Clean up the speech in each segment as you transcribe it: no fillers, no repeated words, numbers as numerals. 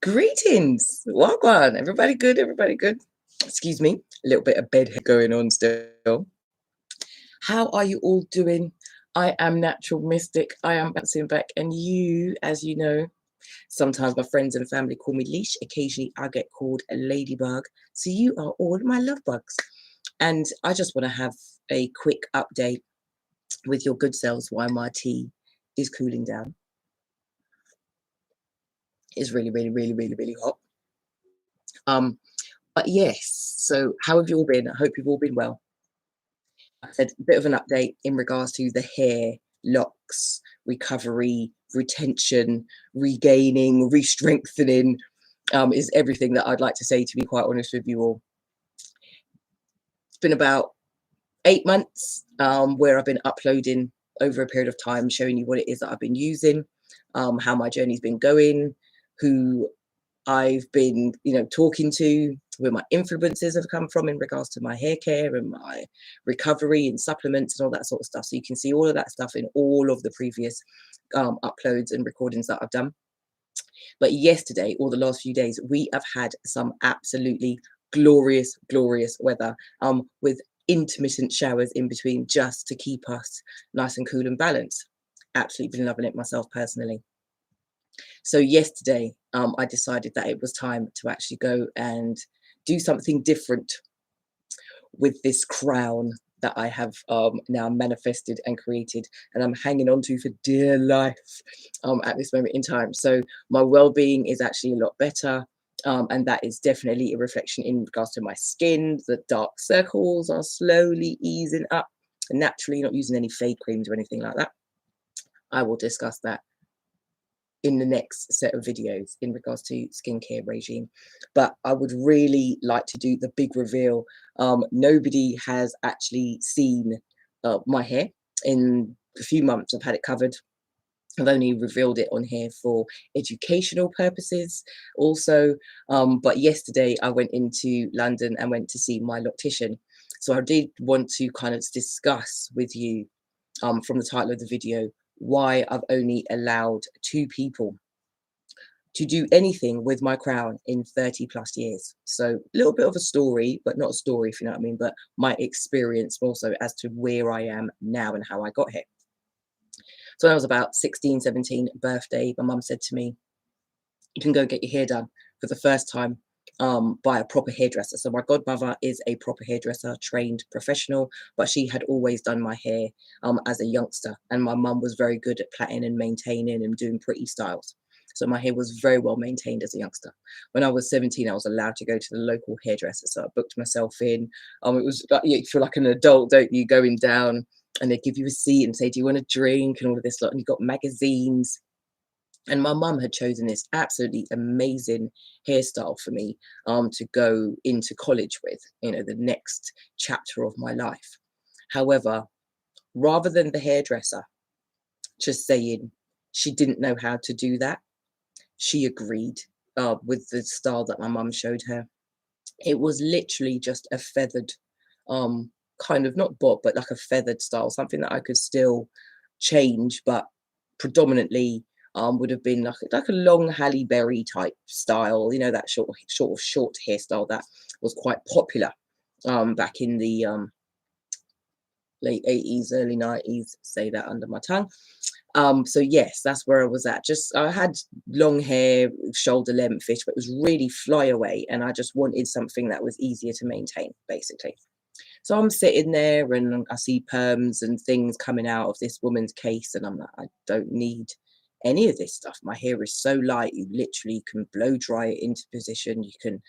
Greetings. Welcome. Everybody good? Everybody good? Excuse me. A little bit of bedhead going on still. How are you all doing? I am Natural Mystic. I am bouncing back. And you, as you know, sometimes my friends and family call me Leash. Occasionally I get called a ladybug. So you are all my love bugs. And I just want to have a quick update with your good selves while my tea is cooling down. It's really, really, really, really, really hot. But yes, so how have you all been? I hope you've all been well. I said a bit of an update in regards to the hair, locks, recovery, retention, regaining, re-strengthening, is everything that I'd like to say, to be quite honest with you all. It's been about 8 months where I've been uploading over a period of time, showing you what it is that I've been using, how my journey's been going, who I've been, talking to, where my influences have come from in regards to my hair care and my recovery and supplements and all that sort of stuff. So you can see all of that stuff in all of the previous uploads and recordings that I've done. But yesterday, or the last few days, we have had some absolutely glorious, glorious weather with intermittent showers in between, just to keep us nice and cool and balanced. Absolutely been loving it myself personally. So yesterday, I decided that it was time to actually go and do something different with this crown that I have now manifested and created, and I'm hanging on to for dear life at this moment in time. So my well-being is actually a lot better, and that is definitely a reflection in regards to my skin. The dark circles are slowly easing up, and naturally not using any fake creams or anything like that. I will discuss that in the next set of videos in regards to skincare regime. But I would really like to do the big reveal. Nobody has actually seen my hair in a few months. I've had it covered. I've only revealed it on here for educational purposes also. But yesterday I went into London and went to see my loctician. So I did want to kind of discuss with you from the title of the video why I've only allowed 2 people to do anything with my crown in 30 plus years. So a little bit of a story, but not a story, if you know what I mean, but my experience also as to where I am now and how I got here. So when I was about 16, 17 birthday, my mum said to me, you can go get your hair done for the first time by a proper hairdresser. So my godmother is a proper hairdresser, trained professional, but she had always done my hair as a youngster. And my mum was very good at plaiting and maintaining and doing pretty styles. So my hair was very well maintained as a youngster. When I was 17, I was allowed to go to the local hairdresser. So I booked myself in. It was like, you feel like an adult, don't you, going down, and they give you a seat and say, do you want a drink and all of this lot? And you've got magazines. And my mum had chosen this absolutely amazing hairstyle for me to go into college with, the next chapter of my life. However, rather than the hairdresser just saying she didn't know how to do that, she agreed with the style that my mum showed her. It was literally just a feathered, kind of not bob, but like a feathered style, something that I could still change, but predominantly would have been like a long Halle Berry type style, that short hairstyle that was quite popular back in the late 80s, early 90s, say that under my tongue. So yes, that's where I was at. I had long hair, shoulder lengthish, but it was really flyaway, and I just wanted something that was easier to maintain, basically. So I'm sitting there and I see perms and things coming out of this woman's case, and I'm like, I don't need any of this stuff. My hair is so light, you literally can blow dry it into position. You can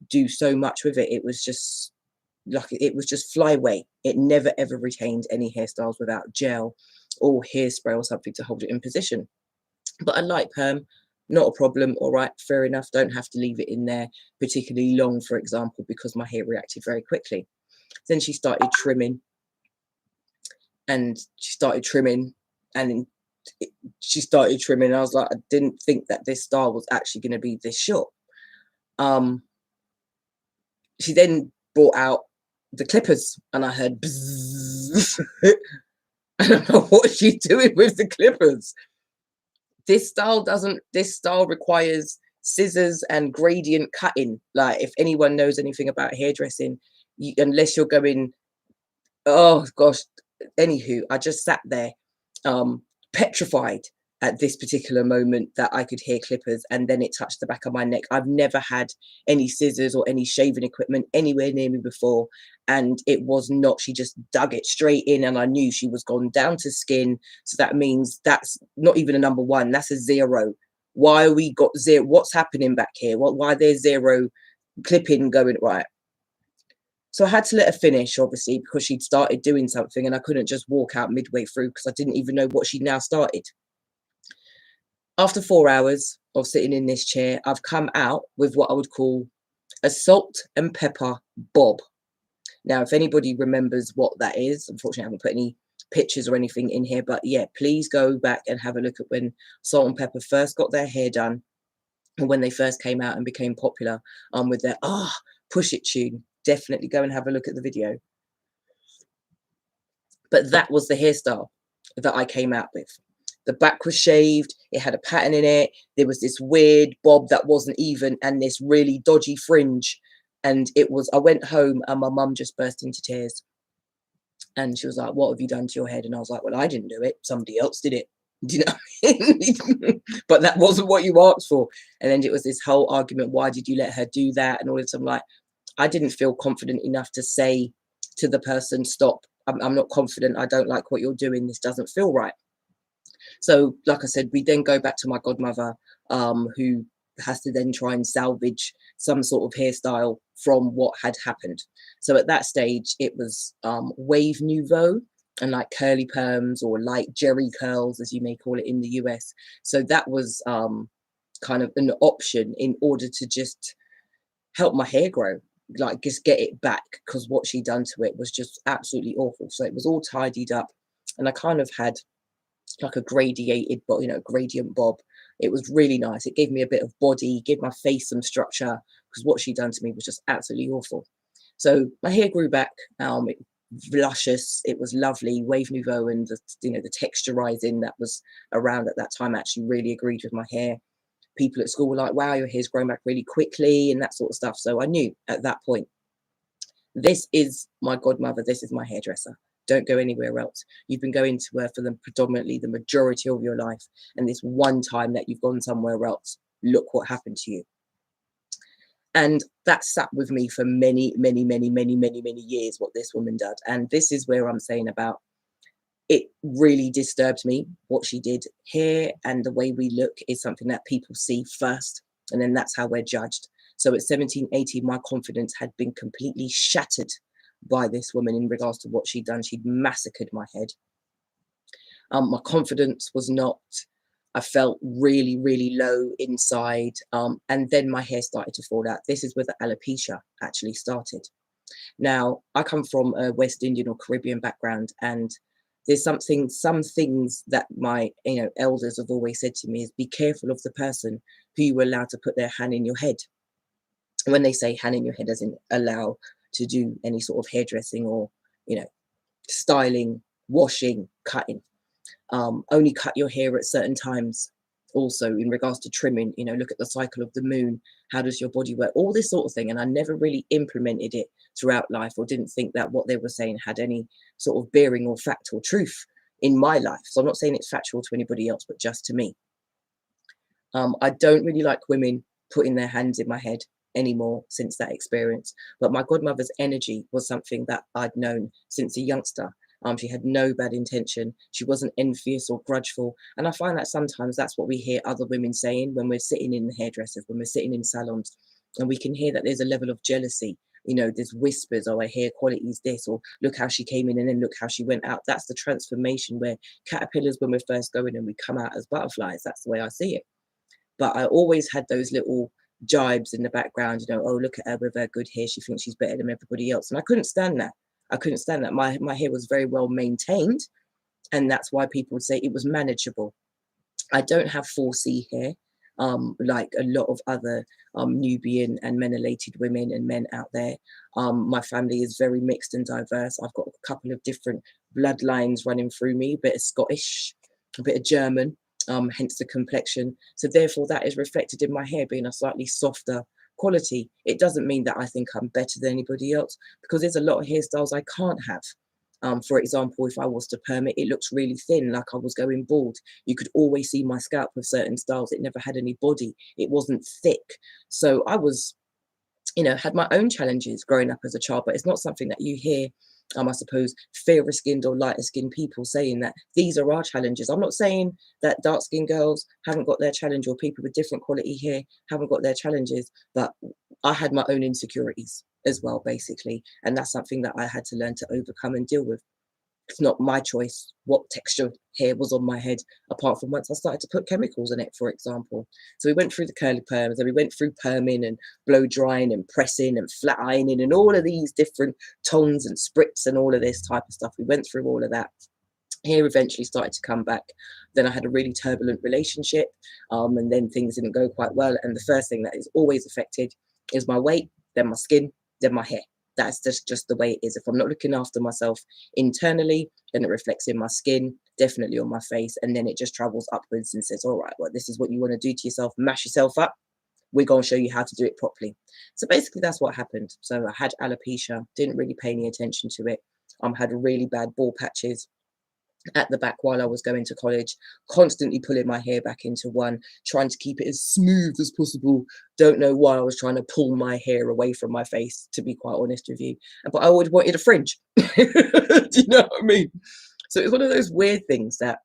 do so much with it. It was just fly away. It never ever retained any hairstyles without gel or hairspray or something to hold it in position. But a light perm, not a problem. All right, fair enough. Don't have to leave it in there particularly long, for example, because my hair reacted very quickly. Then she started trimming, and she started trimming, and she started trimming. I was like, I didn't think that this style was actually going to be this short. She then brought out the clippers, and I heard bzzz. I don't know what she's doing with the clippers. This style requires scissors and gradient cutting. Like, if anyone knows anything about hairdressing, unless you're going, oh gosh, anywho, I just sat there, petrified at this particular moment that I could hear clippers, and then it touched the back of my neck. I've never had any scissors or any shaving equipment anywhere near me before, and it was not, she just dug it straight in, and I knew she was gone down to skin. So that means that's not even a number one, that's a zero. Why we got zero? What's happening back here? Why there's zero clipping going right? So I had to let her finish, obviously, because she'd started doing something, and I couldn't just walk out midway through because I didn't even know what she'd now started. After 4 hours of sitting in this chair, I've come out with what I would call a salt and pepper bob. Now, if anybody remembers what that is, unfortunately, I haven't put any pictures or anything in here, but yeah, please go back and have a look at when Salt and Pepper first got their hair done, and when they first came out and became popular with their push it tune. Definitely go and have a look at the video. But that was the hairstyle that I came out with. The back was shaved, it had a pattern in it, there was this weird bob that wasn't even, and this really dodgy fringe. And it was, I went home and my mum just burst into tears. And she was like, "What have you done to your head?" And I was like, "Well, I didn't do it. Somebody else did it." Do you know what I mean? But that wasn't what you asked for. And then it was this whole argument, why did you let her do that? And all this. I'm like, I didn't feel confident enough to say to the person, stop, I'm not confident, I don't like what you're doing, this doesn't feel right. So like I said, we then go back to my godmother, who has to then try and salvage some sort of hairstyle from what had happened. So at that stage, it was wave nouveau and like curly perms, or light jerry curls, as you may call it in the US. So that was kind of an option in order to just help my hair grow, like just get it back, because what she'd done to it was just absolutely awful. So it was all tidied up, and I kind of had like a gradiated, but gradient bob. It was really nice. It gave me a bit of body, gave my face some structure, because what she'd done to me was just absolutely awful. So my hair grew back, luscious. It was lovely. Wave nouveau and the texturizing that was around at that time actually really agreed with my hair. People at school were like, "Wow, your hair's grown back really quickly," and that sort of stuff. So I knew at that point, this is my godmother, this is my hairdresser. Don't go anywhere else. You've been going to her for predominantly the majority of your life, and this one time that you've gone somewhere else, look what happened to you. And that sat with me for many, many, many, many, many, many years, what this woman did. And this is where I'm saying about, it really disturbed me what she did. Hair and the way we look is something that people see first, and then that's how we're judged. So at 17, 18, my confidence had been completely shattered by this woman in regards to what she'd done. She'd massacred my head. My confidence was not, I felt really, really low inside. And then my hair started to fall out. This is where the alopecia actually started. Now, I come from a West Indian or Caribbean background, and there's some things that my elders have always said to me is, be careful of the person who you allow to put their hand in your head. When they say hand in your head, as in allow to do any sort of hairdressing or styling, washing, cutting. Only cut your hair at certain times. Also, in regards to trimming, look at the cycle of the moon. How does your body work? All this sort of thing. And I never really implemented it throughout life, or didn't think that what they were saying had any sort of bearing or fact or truth in my life. So I'm not saying it's factual to anybody else, but just to me. I don't really like women putting their hands in my head anymore since that experience. But my godmother's energy was something that I'd known since a youngster. She had no bad intention. She wasn't envious or grudgeful. And I find that sometimes that's what we hear other women saying when we're sitting in the hairdressers, when we're sitting in salons, and we can hear that there's a level of jealousy. There's whispers, "Oh, her hair quality is this," or "Look how she came in and then look how she went out." That's the transformation, where caterpillars, when we're first going and we come out as butterflies. That's the way I see it. But I always had those little jibes in the background, "Oh, look at her with her good hair. She thinks she's better than everybody else." And I couldn't stand that. I couldn't stand that. My hair was very well maintained, and that's why people would say it was manageable. I don't have 4C hair, like a lot of other Nubian and menelated women and men out there. My family is very mixed and diverse. I've got a couple of different bloodlines running through me, a bit of Scottish, a bit of German, hence the complexion. So therefore that is reflected in my hair being a slightly softer quality. It doesn't mean that I think I'm better than anybody else, because there's a lot of hairstyles I can't have. For example, if I was to perm it, it looks really thin, like I was going bald. You could always see my scalp with certain styles. It never had any body. It wasn't thick. So I was, had my own challenges growing up as a child, but it's not something that you hear, I suppose, fairer skinned or lighter skinned people saying that these are our challenges. I'm not saying that dark skinned girls haven't got their challenge, or people with different quality hair haven't got their challenges, but I had my own insecurities as well, basically. And that's something that I had to learn to overcome and deal with. It's not my choice what texture hair was on my head, apart from once I started to put chemicals in it, for example. So we went through the curly perms, and we went through perming and blow drying and pressing and flat ironing and all of these different tones and spritz and all of this type of stuff. We went through all of that. Hair eventually started to come back. Then I had a really turbulent relationship, and then things didn't go quite well. And the first thing that is always affected is my weight, then my skin, then my hair. That's just the way it is. If I'm not looking after myself internally, then it reflects in my skin, definitely on my face, and then it just travels upwards and says, all right, well, this is what you want to do to yourself, mash yourself up. We're going to show you how to do it properly. So basically that's what happened. So I had alopecia, didn't really pay any attention to it. Had really bad bald patches at the back while I was going to college, constantly pulling my hair back into one, trying to keep it as smooth as possible. Don't know why I was trying to pull my hair away from my face, to be quite honest with you. But I always wanted a fringe. Do you know what I mean? So it's one of those weird things that,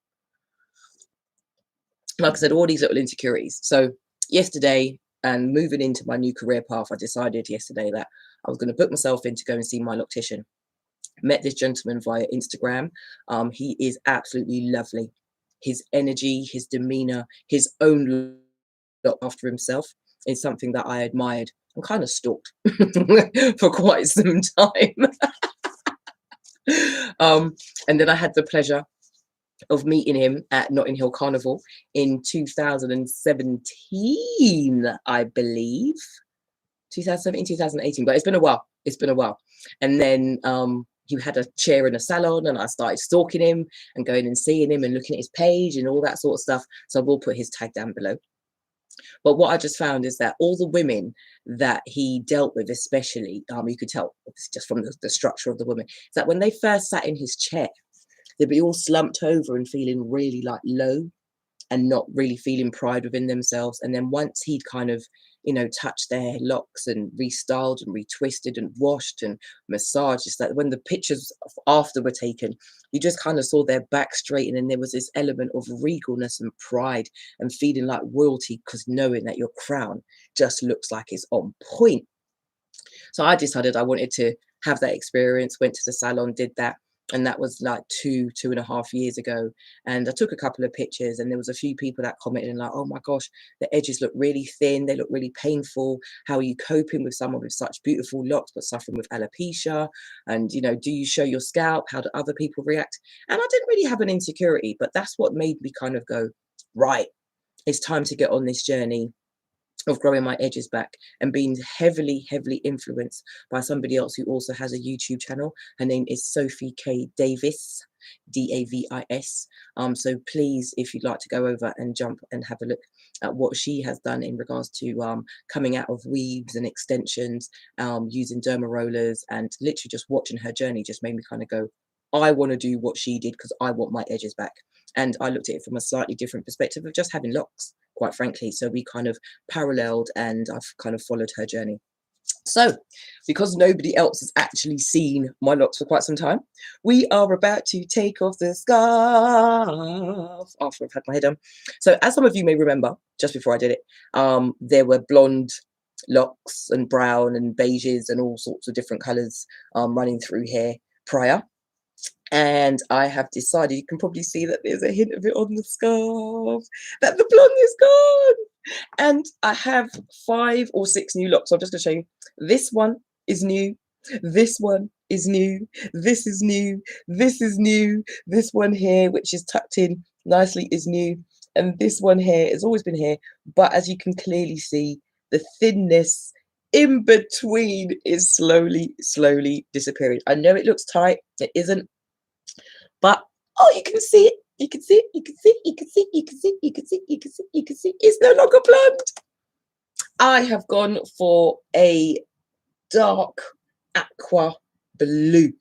like I said, all these little insecurities. So yesterday, and moving into my new career path, I decided yesterday that I was going to book myself in to go and see my loctician. Met this gentleman via Instagram. He is absolutely lovely. His energy, his demeanor, his own look after himself is something that I admired and kind of stalked for quite some time. And then I had the pleasure of meeting him at Notting Hill Carnival in 2017, I believe. 2017, 2018, but it's been a while. It's been a while. And then he had a chair in a salon, and I started stalking him and going and seeing him and looking at his page and all that sort of stuff. So I will put his tag down below. But what I just found is that all the women that he dealt with, especially, you could tell just from the structure of the women, is that when they first sat in his chair, they'd be all slumped over and feeling really like low and not really feeling pride within themselves. And then once he'd kind of, touched their locks and restyled and retwisted and washed and massaged, it's like when the pictures after were taken, you just kind of saw their back straighten, and there was this element of regalness and pride and feeling like royalty, because knowing that your crown just looks like it's on point. So I decided I wanted to have that experience, went to the salon, did that. And that was like 2.5 years ago. And I took a couple of pictures, and there was a few people that commented and like, oh my gosh, the edges look really thin. They look really painful. How are you coping with someone with such beautiful locks, but suffering with alopecia? And, do you show your scalp? How do other people react? And I didn't really have an insecurity, but that's what made me kind of go, right, it's time to get on this journey of growing my edges back, and being heavily influenced by somebody else who also has a YouTube channel. Her name is Sophie K. Davis, Davis. So please, if you'd like to go over and jump and have a look at what she has done in regards to coming out of weaves and extensions, using derma rollers, and literally just watching her journey just made me kind of go, I want to do what she did, because I want my edges back. And I looked at it from a slightly different perspective of just having locks, quite frankly. So we kind of paralleled, and I've kind of followed her journey. So because nobody else has actually seen my locks for quite some time, we are about to take off the scarf after I've had my hair done. So as some of you may remember, just before I did it, there were blonde locks and brown and beiges and all sorts of different colors running through hair prior. And I have decided, you can probably see that there's a hint of it on the scarf, that the blonde is gone. And I have 5 or 6 new locks. So I'm just going to show you. This one is new. This one is new. This is new. This is new. This one here, which is tucked in nicely, is new. And this one here has always been here. But as you can clearly see, the thinness in between is slowly disappearing. I know it looks tight. It isn't. But, oh, you can see it. You can see it, you can see, you can see, you can see, you can see, you can see, you can see. It's no longer blonde. I have gone for a dark aqua blue.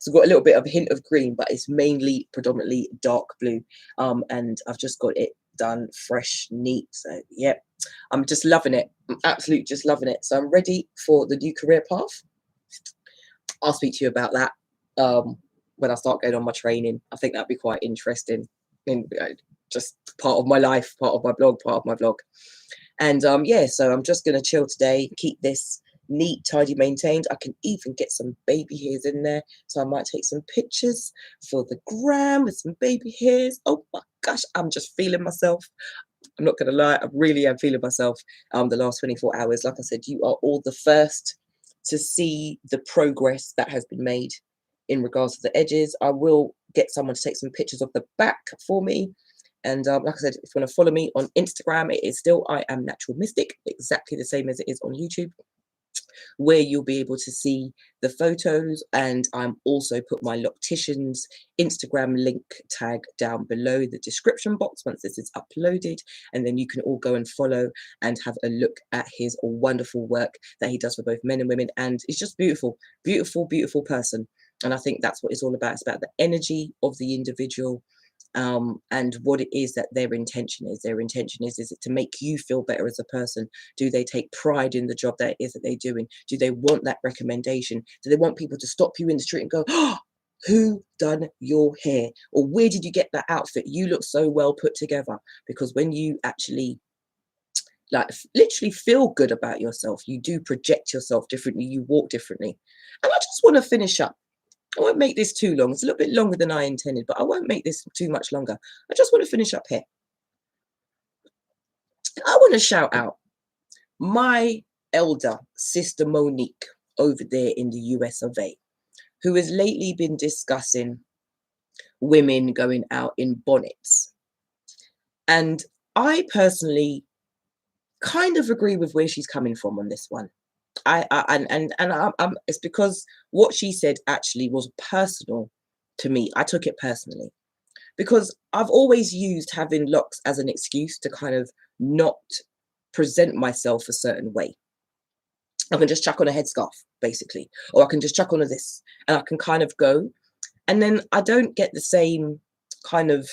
So got a little bit of a hint of green, but it's mainly predominantly dark blue. And I've just got it done fresh, neat. So yeah, I'm just loving it. I'm absolutely just loving it. So I'm ready for the new career path. I'll speak to you about that when I start going on my training. I think that'd be quite interesting. And just part of my life, part of my blog, part of my vlog. And yeah, so I'm just gonna chill today, keep this neat, tidy, maintained. I can even get some baby hairs in there. So I might take some pictures for the gram with some baby hairs. Oh my gosh, I'm just feeling myself. I'm not gonna lie, I really am feeling myself the last 24 hours. Like I said, you are all the first to see the progress that has been made in regards to the edges. I will get someone to take some pictures of the back for me. And like I said, if you want to follow me on Instagram, it is still I Am Natural Mystic, exactly the same as it is on YouTube, where you'll be able to see the photos. And I'm also put my loctician's Instagram link tag down below the description box once this is uploaded, and then you can all go and follow and have a look at his wonderful work that he does for both men and women. And it's just beautiful, beautiful, beautiful person. And I think that's what it's all about. It's about the energy of the individual, and what it is that their intention is. Their intention is it to make you feel better as a person? Do they take pride in the job that it is that they're doing? Do they want that recommendation? Do they want people to stop you in the street and go, oh, who done your hair? Or where did you get that outfit? You look so well put together. Because when you actually like literally feel good about yourself, you do project yourself differently, you walk differently. And I just want to finish up. I won't make this too long. It's a little bit longer than I intended, but I won't make this too much longer. I just want to finish up here. I want to shout out my elder sister Monique over there in the US of A, who has lately been discussing women going out in bonnets. And I personally kind of agree with where she's coming from on this one. It's because what she said actually was personal to me. I took it personally because I've always used having locks as an excuse to kind of not present myself a certain way. I can just chuck on a headscarf, basically, or I can just chuck on a this, and I can kind of go, and then I don't get the same kind of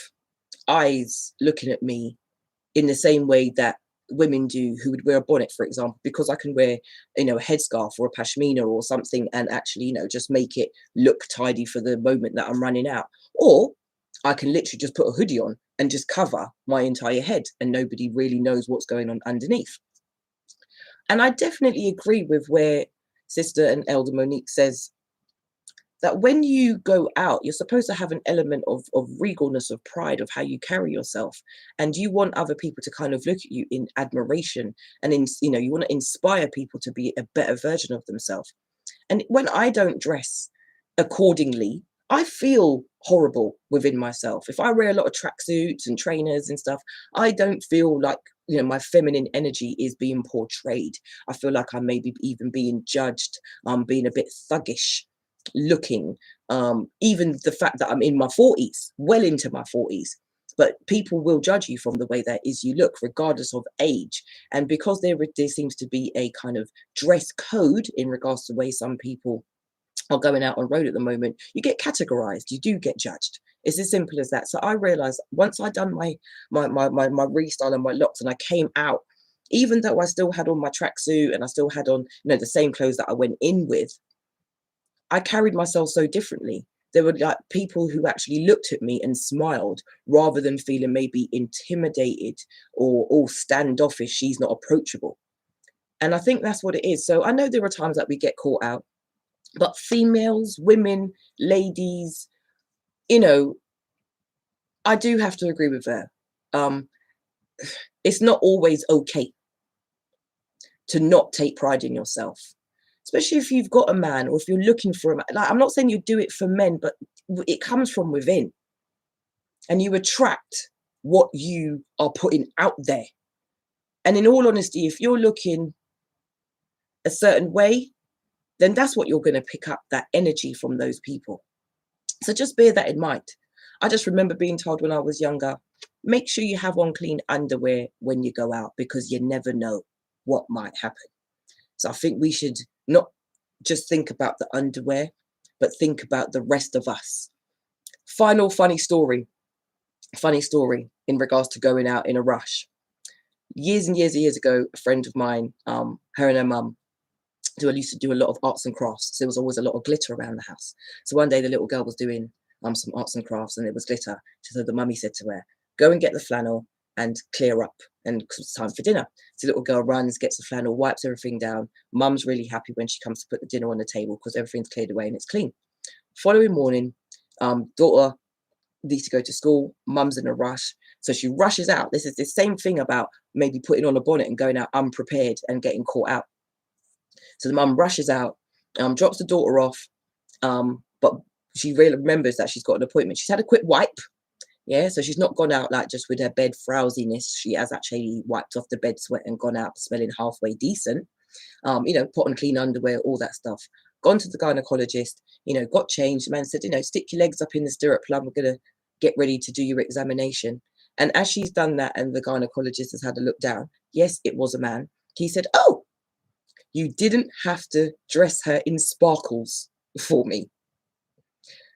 eyes looking at me in the same way that women do who would wear a bonnet, for example, because I can wear, a headscarf or a pashmina or something and actually, just make it look tidy for the moment that I'm running out. Or I can literally just put a hoodie on and just cover my entire head and nobody really knows what's going on underneath. And I definitely agree with where Sister and Elder Monique says that when you go out, you're supposed to have an element of regalness, of pride, of how you carry yourself. And you want other people to kind of look at you in admiration. And you want to inspire people to be a better version of themselves. And when I don't dress accordingly, I feel horrible within myself. If I wear a lot of tracksuits and trainers and stuff, I don't feel like, my feminine energy is being portrayed. I feel like I may be even being judged, being a bit thuggish looking, even the fact that I'm in my 40s, well into my 40s, but people will judge you from the way that is you look, regardless of age. And because there seems to be a kind of dress code in regards to the way some people are going out on road at the moment, you get categorized, you do get judged. It's as simple as that. So I realized once I'd done my restyle and my locks and I came out, even though I still had on my tracksuit and I still had on, the same clothes that I went in with, I carried myself so differently. There were like people who actually looked at me and smiled rather than feeling maybe intimidated or all standoffish. She's not approachable. And I think that's what it is. So I know there are times that we get caught out, but females, women, ladies, I do have to agree with her. It's not always okay to not take pride in yourself, especially if you've got a man or if you're looking for a man. Like, I'm not saying you do it for men, but it comes from within and you attract what you are putting out there. And in all honesty, if you're looking a certain way, then that's what you're going to pick up, that energy from those people. So just bear that in mind. I just remember being told when I was younger, make sure you have on clean underwear when you go out because you never know what might happen. So I think we should not just think about the underwear, but think about the rest of us. Final funny story in regards to going out in a rush. Years and years and years ago, a friend of mine, her and her mum, used to do a lot of arts and crafts. So there was always a lot of glitter around the house. So one day the little girl was doing some arts and crafts and it was glitter. So the mummy said to her, go and get the flannel and clear up and it's time for dinner. So the little girl runs, gets the flannel, wipes everything down. Mum's really happy when she comes to put the dinner on the table because everything's cleared away and it's clean. Following morning, daughter needs to go to school, mum's in a rush. So she rushes out. This is the same thing about maybe putting on a bonnet and going out unprepared and getting caught out. So the mum rushes out, drops the daughter off, but she really remembers that she's got an appointment. She's had a quick wipe, yeah, so she's not gone out like just with her bed frowsiness. She has actually wiped off the bed sweat and gone out smelling halfway decent. Put on clean underwear, all that stuff. Gone to the gynecologist, got changed. The man said, stick your legs up in the stirrup, love. We're going to get ready to do your examination. And as she's done that and the gynecologist has had a look down, yes, it was a man. He said, oh, you didn't have to dress her in sparkles for me.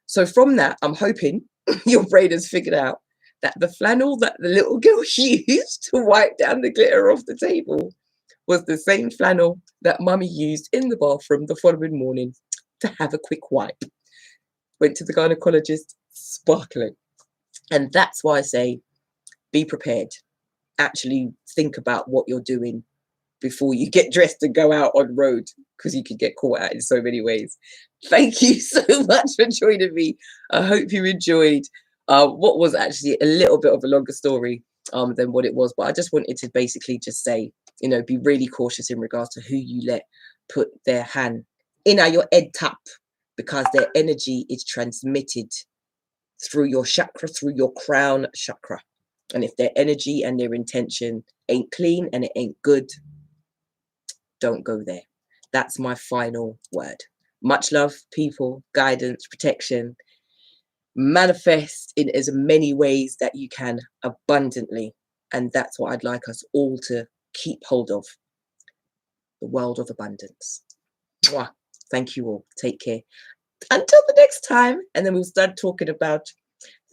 So from that, I'm hoping your brain has figured out that the flannel that the little girl used to wipe down the glitter off the table was the same flannel that mummy used in the bathroom the following morning to have a quick wipe. Went to the gynecologist, sparkling. And that's why I say, be prepared. Actually think about what you're doing before you get dressed and go out on road, because you could get caught out in so many ways. Thank you so much for joining me. I hope you enjoyed what was actually a little bit of a longer story than what it was. But I just wanted to basically just say, be really cautious in regards to who you let put their hand in your head tap, because their energy is transmitted through your chakra, through your crown chakra. And if their energy and their intention ain't clean and it ain't good, don't go there. That's my final word. Much love, people, guidance, protection. Manifest in as many ways that you can abundantly. And that's what I'd like us all to keep hold of. The world of abundance. Mwah. Thank you all. Take care. Until the next time. And then we'll start talking about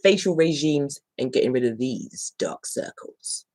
facial regimes and getting rid of these dark circles.